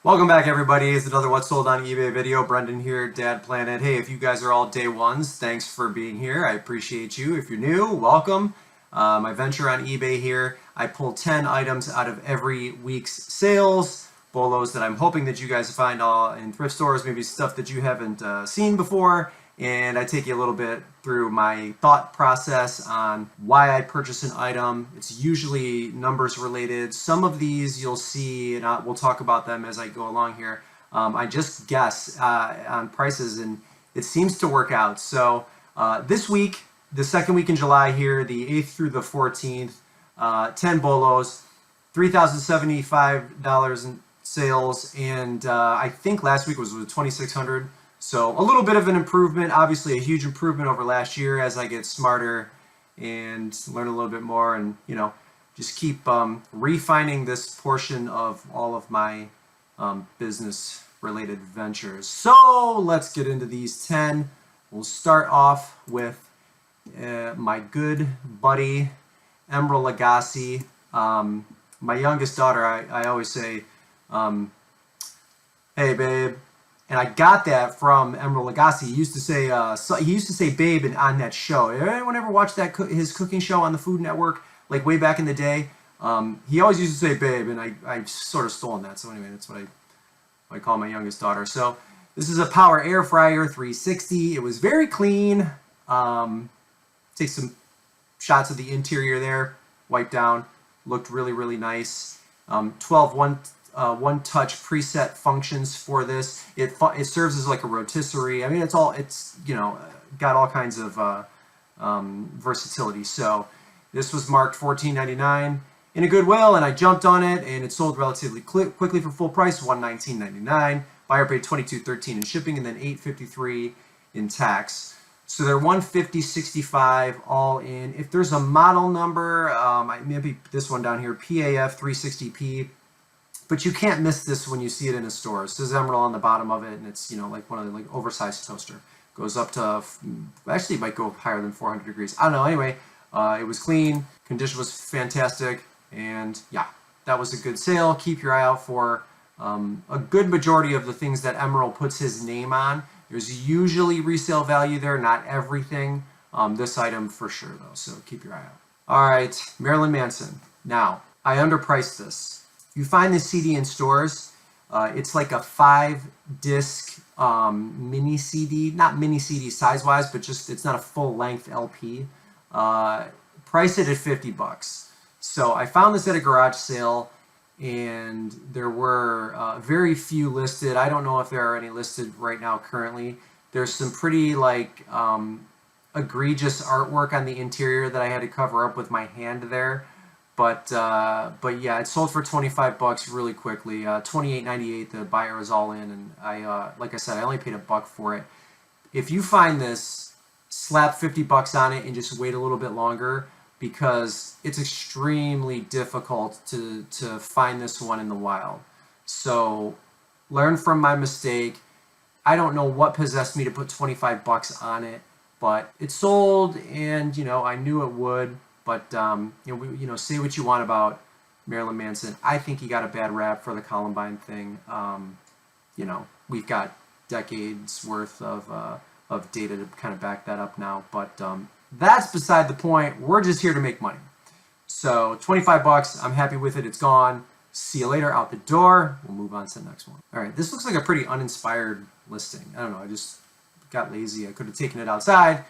Welcome back, everybody. It's another What Sold on eBay video. Brendan here, Dad Planet. Hey, if you guys are all day ones, thanks for being here. I appreciate you. If you're new, welcome. My venture on eBay here, I pull 10 items out of every week's sales, bolos that I'm hoping that you guys find all in thrift stores, maybe stuff that you haven't seen before, and I take you a little bit through my thought process on why I purchase an item. It's usually numbers related. Some of these you'll see, and we'll talk about them as I go along here. I just guess on prices, and it seems to work out. So this week, the second week in July here, the 8th through the 14th, 10 bolos, $3,075 in sales, and I think last week was $2,600. So a little bit of an improvement, obviously a huge improvement over last year as I get smarter and learn a little bit more, and just keep refining this portion of all of my business related ventures. So let's get into these 10. We'll start off with my good buddy Emeril Lagasse. My youngest daughter, I always say, hey babe. And I got that from Emeril Lagasse. He used to say "babe" on that show. Anyone ever watched his cooking show on the Food Network, like way back in the day? He always used to say "babe," and I've sort of stolen that. So anyway, that's what I call my youngest daughter. So this is a Power Air Fryer 360. It was very clean. Take some shots of the interior there. Wipe down. Looked really, really nice. 12 one-touch preset functions for this. It serves as like a rotisserie. I mean, it's got all kinds of versatility. So this was marked $14.99 in a Goodwill, and I jumped on it, and it sold relatively quickly for full price, $119.99. Buyer paid $22.13 in shipping, and then $8.53 in tax. So they're $150.65 all in. If there's a model number, maybe this one down here, PAF 360P. But you can't miss this when you see it in a store. It says Emeril on the bottom of it, and it's like one of the oversized toaster. Goes up to, actually it might go higher than 400 degrees. I don't know. Anyway, it was clean, condition was fantastic, and yeah, that was a good sale. Keep your eye out for a good majority of the things that Emeril puts his name on. There's usually resale value there, not everything. This item for sure though, so keep your eye out. All right, Marilyn Manson. Now, I underpriced this. You find this CD in stores. It's like a 5-disc mini CD, not mini CD size-wise, but just it's not a full-length LP. Price it at $50. So I found this at a garage sale, and there were very few listed. I don't know if there are any listed right now currently. There's some pretty egregious artwork on the interior that I had to cover up with my hand there. But yeah, it sold for $25 really quickly. $28.98. The buyer was all in, and like I said, I only paid $1 for it. If you find this, slap $50 on it and just wait a little bit longer, because it's extremely difficult to find this one in the wild. So learn from my mistake. I don't know what possessed me to put $25 on it, but it sold, and I knew it would. But say what you want about Marilyn Manson. I think he got a bad rap for the Columbine thing. We've got decades worth of data to kind of back that up now. But that's beside the point. We're just here to make money. So $25. I'm happy with it. It's gone. See you later. Out the door. We'll move on to the next one. All right. This looks like a pretty uninspired listing. I don't know. I just got lazy. I could have taken it outside.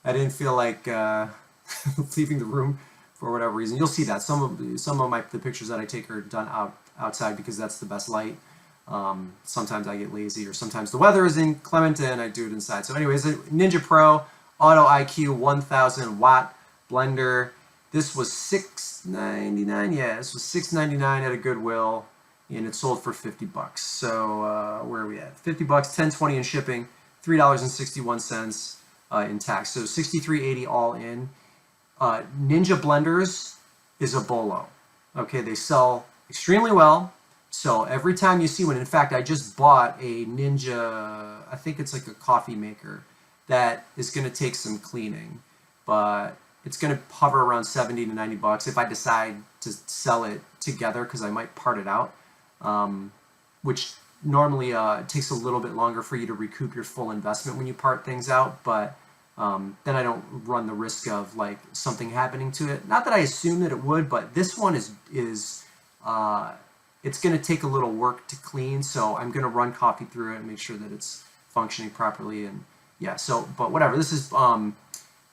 I didn't feel like leaving the room for whatever reason. You'll see that some of the pictures that I take are done outside because that's the best light. Sometimes I get lazy, or sometimes the weather is inclement and I do it inside. So anyways, a Ninja Pro Auto IQ 1000 watt blender. This was $6.99. Yeah, this was $6.99 at a Goodwill, and it sold for $50. So where are we at? $50, $10.20 in shipping, $3.61 in tax. So $63.80 all in. Ninja Blenders is a Bolo. Okay, they sell extremely well. So every time you see one, in fact, I just bought a Ninja, I think it's like a coffee maker that is going to take some cleaning, but it's going to hover around 70 to 90 bucks if I decide to sell it together, because I might part it out. which normally takes a little bit longer for you to recoup your full investment when you part things out, but then I don't run the risk of like something happening to it. Not that I assume that it would, but this one is it's going to take a little work to clean, so I'm going to run coffee through it and make sure that it's functioning properly. And yeah, so, but whatever. This is model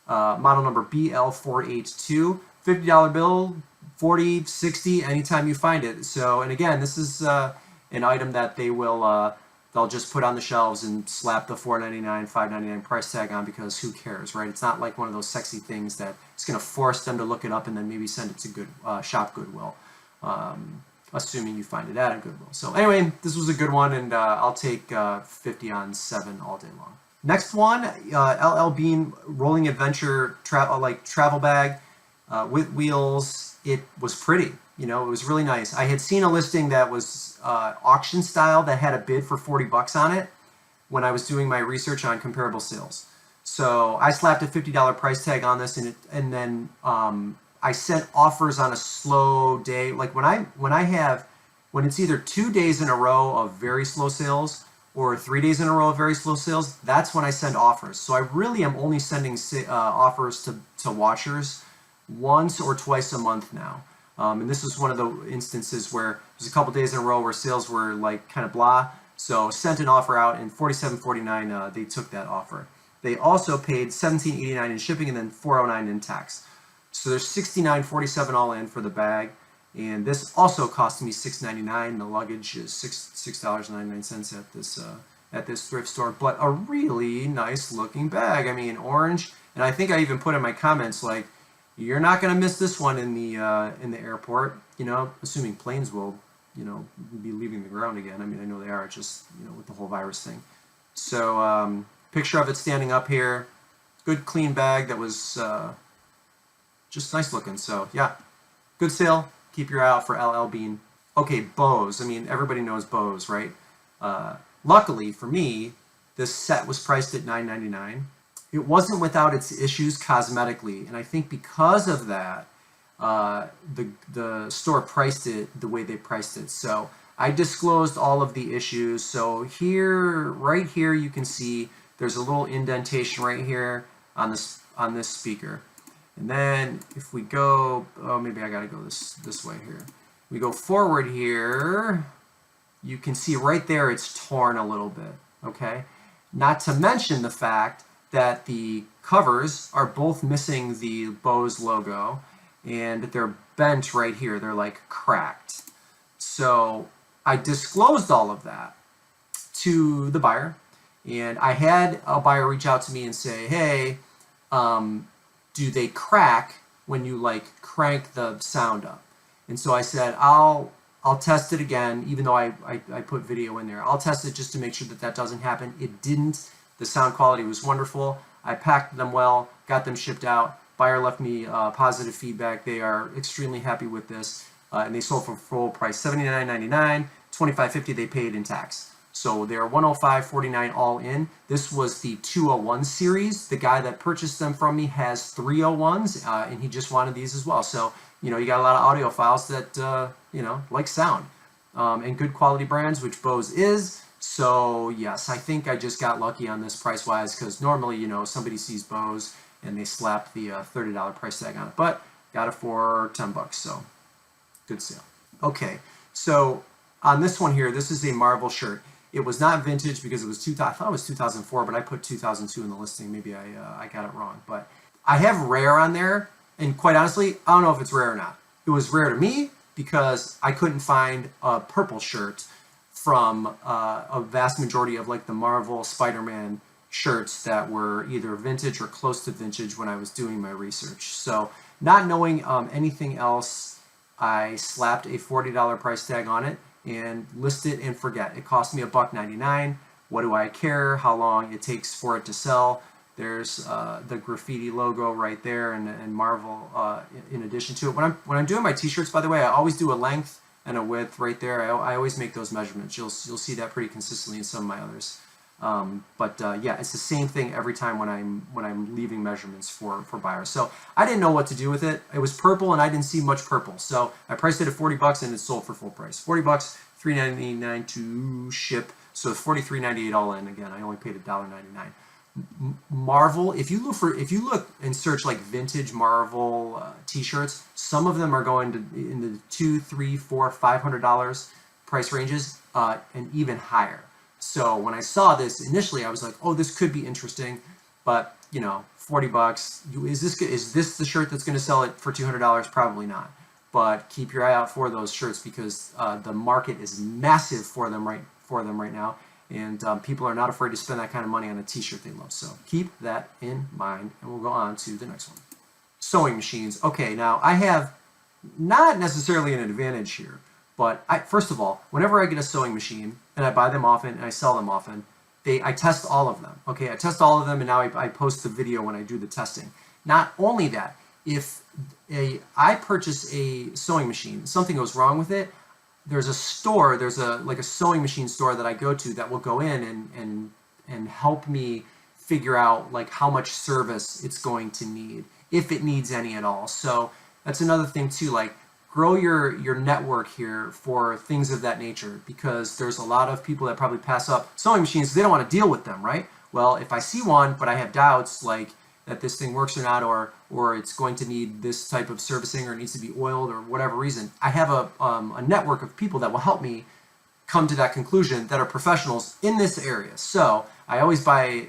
number BL482, $50 bill, 40, 60, anytime you find it. So, and again, this is an item that they will they'll just put on the shelves and slap the $4.99, $5.99 price tag on, because who cares, right? It's not like one of those sexy things that it's going to force them to look it up and then maybe send it to Shop Goodwill, assuming you find it at a Goodwill. So anyway, this was a good one, and I'll take 50 on 7 all day long. Next one, LL Bean Rolling Adventure travel bag with wheels. It was pretty. You know, it was really nice. I had seen a listing that was auction style that had a bid for 40 bucks on it when I was doing my research on comparable sales. So I slapped a $50 price tag on this, and then I sent offers on a slow day. Like when it's either 2 days in a row of very slow sales or 3 days in a row of very slow sales, that's when I send offers. So I really am only sending offers to watchers once or twice a month now. And this was one of the instances where there's a couple days in a row where sales were like kind of blah. So sent an offer out, and $47.49 they took that offer. They also paid $17.89 in shipping and then $4.09 in tax. So there's $69.47 all in for the bag. And this also cost me $6.99. The luggage is $6.99 at this thrift store. But a really nice looking bag. I mean, orange. And I think I even put in my comments like, you're not going to miss this one in the airport, you know, assuming planes will, you know, be leaving the ground again. I mean, I know they are, just, you know, with the whole virus thing. So picture of it standing up here. Good clean bag that was just nice looking. So yeah, good sale. Keep your eye out for LL Bean. Okay, bows. I mean, everybody knows bows, right? Luckily for me, this set was priced at $9.99. It wasn't without its issues cosmetically, and I think because of that, the store priced it the way they priced it. So I disclosed all of the issues. So here, right here, you can see there's a little indentation right here on this speaker. And then if we go, oh, maybe I gotta go this way here. We go forward here, you can see right there it's torn a little bit, okay? Not to mention the fact that the covers are both missing the Bose logo, and they're bent right here. They're like cracked. So I disclosed all of that to the buyer, and I had a buyer reach out to me and say, hey, do they crack when you like crank the sound up? And so I said, I'll test it again, even though I put video in there. I'll test it just to make sure that doesn't happen. It didn't. The sound quality was wonderful. I packed them well, got them shipped out. Buyer left me positive feedback. They are extremely happy with this, and they sold for full price, $79.99, $25.50 they paid in tax. So they're $105.49 all in. This was the 201 series. The guy that purchased them from me has 301s, and he just wanted these as well. So, you know, you got a lot of audiophiles that, you know, like sound, and good quality brands, which Bose is. So yes, I think I just got lucky on this price-wise, because normally, you know, somebody sees Bose and they slap the $30 price tag on it, but got it for 10 bucks, so good sale. Okay, so on this one here, this is a Marvel shirt. It was not vintage because it was I thought it was 2004, but I put 2002 in the listing. Maybe I got it wrong, but I have rare on there, and quite honestly, I don't know if it's rare or not. It was rare to me because I couldn't find a purple shirt from a vast majority of like the Marvel Spider-Man shirts that were either vintage or close to vintage when I was doing my research. So not knowing anything else, I slapped a $40 price tag on it and list it and forget. It cost me $1.99. What do I care how long it takes for it to sell? There's the graffiti logo right there, and Marvel in addition to it. When I'm doing my t-shirts, by the way, I always do a length and a width right there. I always make those measurements. You'll see that pretty consistently in some of my others. Yeah, it's the same thing every time when I'm leaving measurements for buyers. So I didn't know what to do with it. It was purple, and I didn't see much purple. So I priced it at 40 bucks, and it sold for full price. 40 bucks, $3.99 to ship. So it's $43.98 all in. Again, I only paid $1.99. Marvel, if you look and search like vintage Marvel t-shirts, some of them are going to in the $200, $300, $400, $500 price ranges, and even higher. So when I saw this initially, I was like, oh, this could be interesting, but you know, $40. Is this the shirt that's going to sell it for $200? Probably not. But keep your eye out for those shirts because the market is massive for them right now, and people are not afraid to spend that kind of money on a t-shirt they love. So keep that in mind, and we'll go on to the next one. Sewing machines. Okay, now I have not necessarily an advantage here, but first of all, whenever I get a sewing machine, and I buy them often and I sell them often, I test all of them. Okay, I test all of them, and now I post the video when I do the testing. Not only that, if I purchase a sewing machine, something goes wrong with it, there's a store, there's like a sewing machine store that I go to that will go in and help me figure out like how much service it's going to need, if it needs any at all. So that's another thing too, like grow your network here for things of that nature, because there's a lot of people that probably pass up sewing machines because they don't want to deal with them, right? Well, if I see one but I have doubts like that this thing works or not, or it's going to need this type of servicing, or it needs to be oiled, or whatever reason, I have a network of people that will help me come to that conclusion that are professionals in this area. So I always buy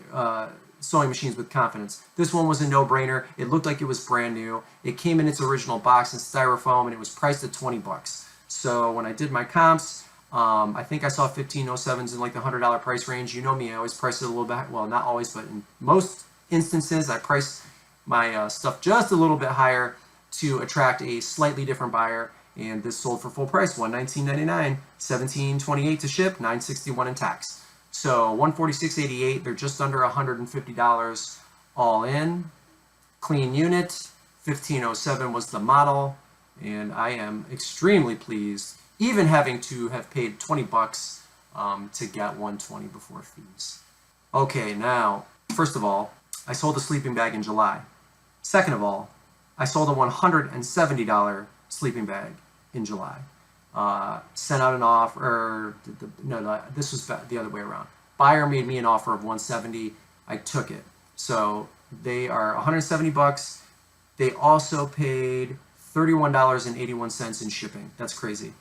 sewing machines with confidence. This one was a no-brainer. It looked like it was brand new. It came in its original box in styrofoam, and it was priced at $20. So when I did my comps, I think I saw 1507s in like the $100 price range. You know me, I always price it a little bit, well, not always, but in most instances, I price my stuff just a little bit higher to attract a slightly different buyer, and this sold for full price, $119.99, $17.28 to ship, $9.61 in tax. So $146.88, they're just under $150 all in. Clean unit, 1507 was the model, and I am extremely pleased, even having to have paid $20 to get $120 before fees. Okay, now, first of all, I sold a sleeping bag in July. Second of all, I sold a $170 sleeping bag in July. Sent out an offer, no, this was the other way around. Buyer made me an offer of $170. I took it. So they are $170. They also paid $31.81 in shipping. That's crazy.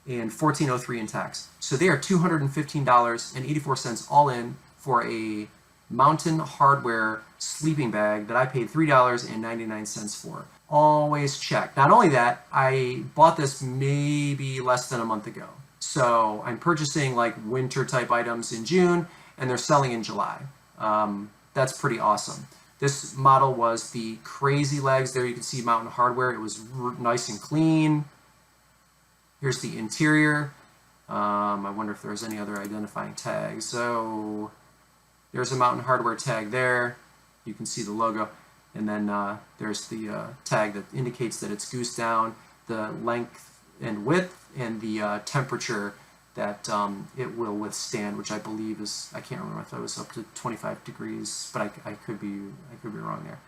And $14.03 in tax. So they are $215.84 all in for a Mountain Hardwear sleeping bag that I paid $3.99 for. Always check. Not only that, I bought this maybe less than a month ago. So I'm purchasing like winter type items in June, and they're selling in July. That's pretty awesome. This model was the crazy legs. There you can see Mountain Hardwear. It was nice and clean. Here's the interior. I wonder if there's any other identifying tags. So there's a Mountain Hardwear tag there. You can see the logo. And then there's the tag that indicates that it's goose down, the length and width, and the temperature that it will withstand, which I believe is, I can't remember, I thought it was up to 25 degrees, but I could be wrong there.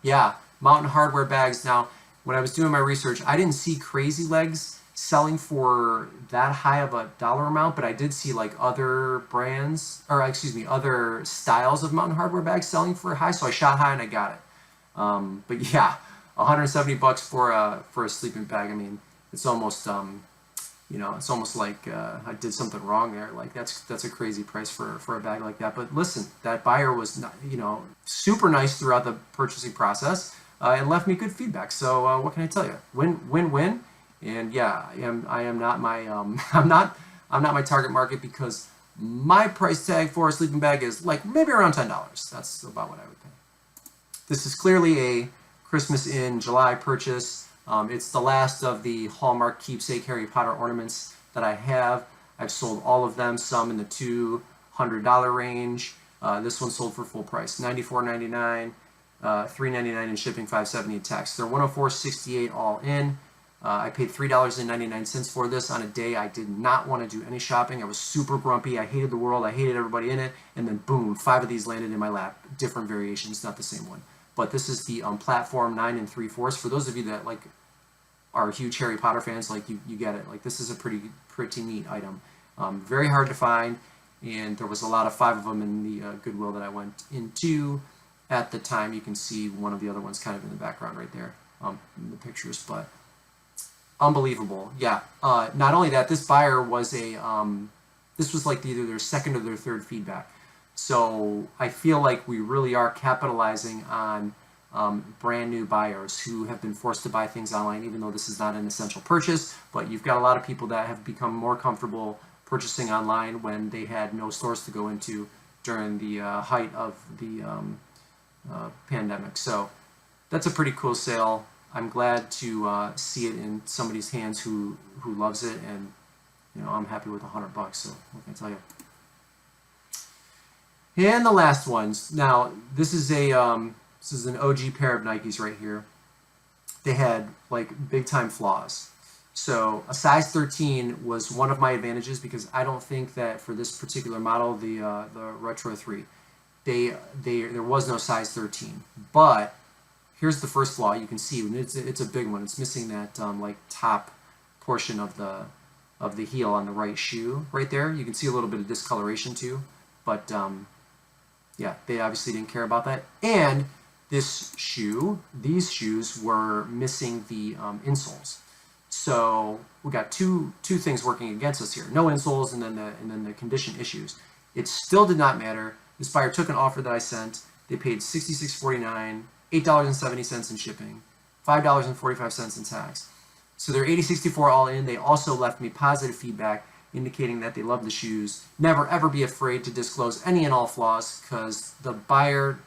Yeah, Mountain Hardwear bags. Now, when I was doing my research, I didn't see Crazy Legs selling for that high of a dollar amount, but I did see like other brands, or excuse me, other styles of Mountain Hardwear bags selling for high, so I shot high and I got it. But yeah, $170 for a sleeping bag. I mean, it's almost you know, it's almost like I did something wrong there. Like that's a crazy price for a bag like that. But listen, that buyer was not, you know, super nice throughout the purchasing process and left me good feedback. So what can I tell you? Win-win. And yeah, I am not my I'm not my target market, because my price tag for a sleeping bag is like maybe around $10. That's about what I would pay. This is clearly a Christmas in July purchase. It's the last of the Hallmark keepsake Harry Potter ornaments that I have. I've sold all of them, some in the $200 range. This one sold for full price, $94.99, $3.99 in shipping, $5.70 in tax. They're $104.68 all in. I paid $3.99 for this on a day I did not want to do any shopping. I was super grumpy. I hated the world. I hated everybody in it. And then boom, 5 of these landed in my lap. Different variations, not the same one. But this is the platform 9 3/4. For those of you that like are huge Harry Potter fans, like you get it. Like this is a pretty neat item. Very hard to find, and there was a lot of 5 of them in the Goodwill that I went into at the time. You can see one of the other ones kind of in the background right there in the pictures, but unbelievable. Yeah. Not only that, this buyer was this was like either their second or their third feedback. So I feel like we really are capitalizing on brand new buyers who have been forced to buy things online, even though this is not an essential purchase. But you've got a lot of people that have become more comfortable purchasing online when they had no stores to go into during the height of the pandemic. So that's a pretty cool sale. I'm glad to see it in somebody's hands who loves it, and I'm happy with $100. So what can I tell you? And the last ones. Now this is an OG pair of Nikes right here. They had like big time flaws. So a size 13 was one of my advantages because I don't think that for this particular model, the Retro 3, there was no size 13. But here's the first flaw. You can see it's a big one. It's missing that like top portion of the heel on the right shoe right there. You can see a little bit of discoloration too, but yeah, they obviously didn't care about that. And these shoes were missing the insoles. So we got two things working against us here: no insoles, and then the condition issues. It still did not matter. This buyer took an offer that I sent. They paid $66.49, $8.70 in shipping, $5.45 in tax. So they're $80.64 all in. They also left me positive feedback indicating that they love the shoes. Never ever be afraid to disclose any and all flaws, because the buyer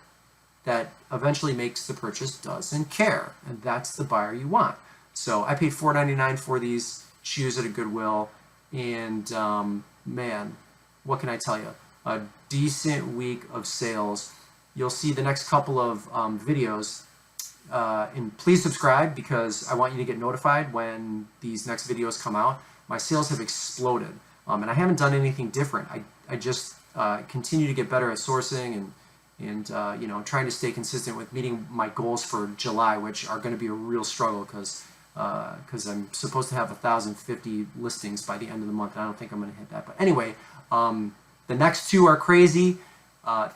that eventually makes the purchase doesn't care, and that's the buyer you want. So I paid $4.99 for these shoes at a Goodwill, and man, what can I tell you? A decent week of sales. You'll see the next couple of videos, and please subscribe because I want you to get notified when these next videos come out. My sales have exploded, and I haven't done anything different. I just continue to get better at sourcing and trying to stay consistent with meeting my goals for July, which are going to be a real struggle because I'm supposed to have 1,050 listings by the end of the month. And I don't think I'm going to hit that. But anyway, the next 2 are crazy.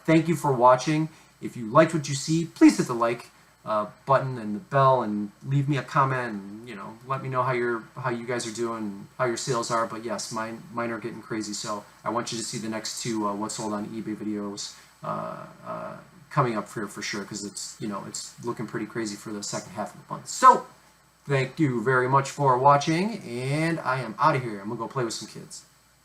Thank you for watching. If you liked what you see, please hit the like button and the bell, and leave me a comment, and let me know how you guys are doing, how your sales are. But yes, mine are getting crazy, so I want you to see the next 2 what's sold on eBay videos coming up for sure, because it's looking pretty crazy for the second half of the month. So thank you very much for watching, and I am out of here. I'm gonna go play with some kids.